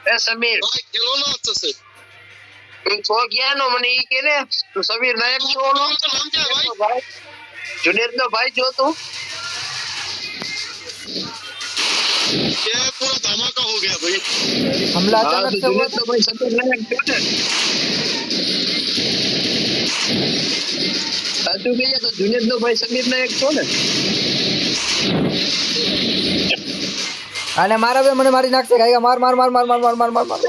ए समीर भाई खेलो ना अच्छे से। तुम छो गया नो मने ई के ने तू समीर नायक छो नो तो नाम क्या है भाई? जुनेद नो भाई जो तू ये पूरा धमाका हो गया भाई। हमला अचानक से हुआ जुनेद नो भाई समीर नायक छो ने साचू कहिए तो जुनेद नो भाई समीर नायक छो ने અને મારા બે મને મારી નાખશે ગાયગા માર માર માર માર માર માર માર માર માર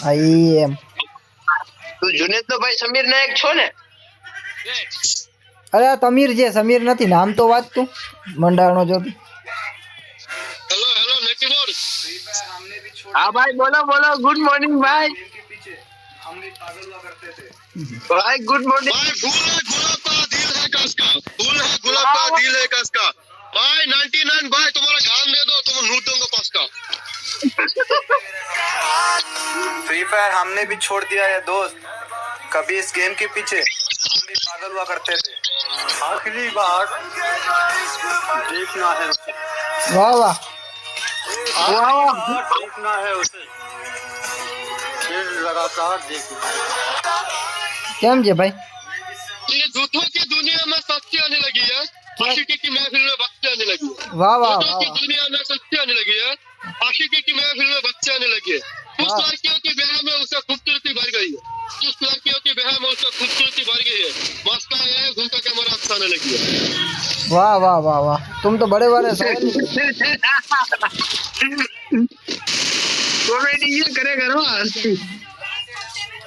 આઈ એમ तू जुनेद नो भाई समीर नायक छो ने અરે તમીર જે સમીર નથી નામ તો વાત તું મંડાણો જો हेलो हेलो नेकी बोल। हाँ भाई बोलो बोलो गुड मॉर्निंग भाई भाई गुड मॉर्निंग भाई फूल है गुलाब का दिल है कसका, फूल है गुलाब का दिल है कसका। भाई 99 भाई तुम्हारा गान दे दो तुम लूट दूंगा पास्ता। फ्री फायर हमने भी छोड़ दिया है दोस्त, कभी इस गेम के पीछे हम भी पागल हुआ करते थे। आखिरी बार देखना है उसे, વાહ વાહ देखना है उसे, फिर लगातार देखना। કેમ છે ભાઈ ये झूठों की दुनिया में सच्ची आने लगी है, आशिकी की महफिल में बच्चे आने लगी है। વાહ વાહ झूठों વાહ की दुनिया में सच्ची आने लगी है, आशिकी की महफिल में बच्चे आने लगे हैं। उस हाँ। लड़कियों की ब्याह में उसे खूबसूरती भर गई है, उस लड़कियों की ब्याह में उसे खूबसूरती भर गई है। मस्का है घूमता कैमरा अच्छा आने लगी है। વાહ વાહ વાહ વાह तुम तो बड़े बड़े सवाल कॉमेडी ये करे करो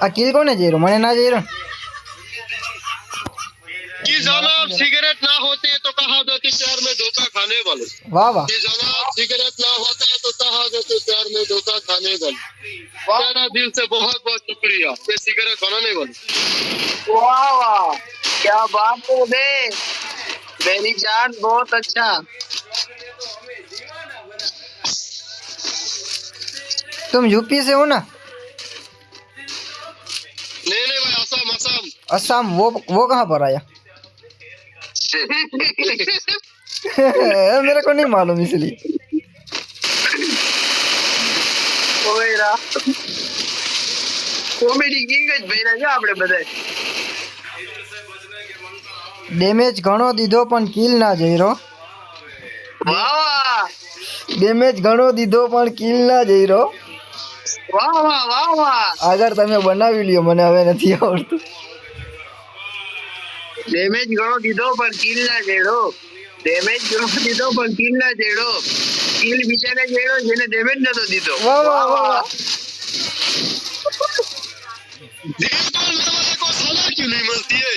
આ કિલ કોને જઈ રહ્યો મને ના જઈ રહ્યો कि जनाब सिगरेट ना होते तो कहा जाती प्यार में धोखा खाने वाले। વાહ વાહ कि जनाब सिगरेट ना होता तो कहा जाते प्यार में धोखा खाने वाले। तेरा दिल से बहुत बहुत शुक्रिया ये सिगरेट बनाने वाले। वाह वाह क्या बात है बे मेरी जान बहुत अच्छा तुम यूपी से हो ना नहीं नहीं भाई असम असम। असम वो कहाँ पर आया मेरे को नहीं मालूम इसलिए ઓયરા કોમેડી કિંગ જ બન્યા છે આપણે બધાય ડેમેજ ઘણો દીધો પણ કિલ ના જઈ રહ્યો વાહ વાહ ડેમેજ ઘણો દીધો પણ કિલ ના જઈ રહ્યો વાહ વાહ વાહ વાહ આગળ તમે બનાવી લ્યો મને હવે નથી આવડતું ડેમેજ ઘણો દીધો પણ કિલ ના જેડો ડેમેજ ઘણો દીધો પણ કિલ ના જેડો કિલ બીજાને જેડો જેને ડેમેજ નતો દીધો વાહ વાહ વાહ વાહ दिल तोड़ने वाले को सजा क्यों नहीं मिलती है,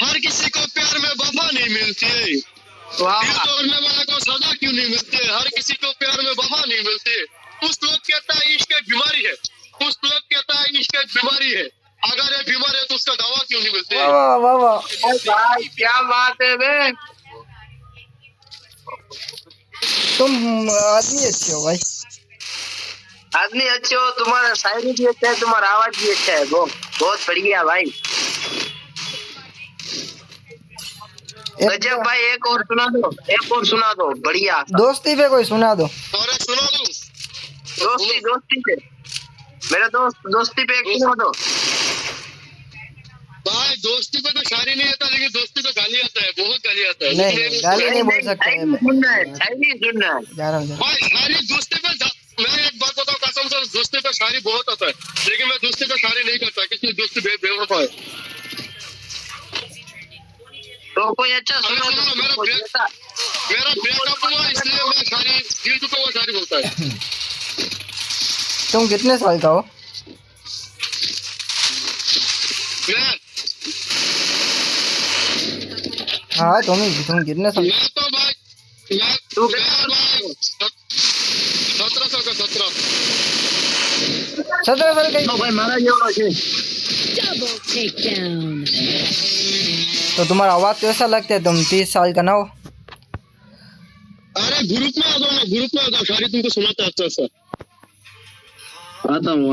हर किसी को प्यार में वफा नहीं मिलती है। વાહ दिल વાह तोड़ने वाले को सजा क्यों नहीं मिलती है, हर किसी को प्यार में वफा नहीं मिलती है। उस लोग कहता है इश्क एक बीमारी है, उस लोग कहता है इश्क एक बीमारी है, अगर ये बीमार है तो उसका दवा क्यों नहीं मिलती है। વાહ વાહ વાહ ओ भाई क्या बात है बे तुम आदमी अच्छे हो भाई आदमी अच्छे हो तुम्हारा शायरी भी अच्छा है तुम्हारा आवाज भी अच्छा है बहुत बढ़िया भाई गजब भाई एक और सुना दो बढ़िया दोस्ती पे कोई सुना दो और एक सुना दूं दोस्ती पे मेरा दोस्ती पे एक सुना दो भाई दोस्ती पे तो शायरी नहीं आता लेकिन दोस्ती पे गाली आता है, बहुत गाली आता है। नहीं नहीं, गाली नहीं बोल सकते शायरी सुनना है शायरी सुनना है जा रहा हूँ भाई शायरी दोस्ती पे मैं एक बात बताऊं कसम से दोस्ती पे शायरी बहुत आता है लेकिन मैं दोस्ती पे शायरी नहीं करता क्योंकि दोस्ती बेवफा है। तो कोई अच्छा सुना दो मेरा ब्रेकअप हुआ इसलिए मैं शायरी दिल टूटा हुआ शायरी बोलता है। तुम कितने साल का हो मैं हाँ तुम कितने साल मैं तो भाई मैं तू मैं भाई 17 साल का 17 17 साल का ભાઈ મારા જેવો છે Double takedown. तो तुम्हारा आवाज तो ऐसा लगता है तुम 30 साल का ना हो अरे ग्रुप में आ जाओ शायरी तुमको सुनाता अच्छा सा। आता हूँ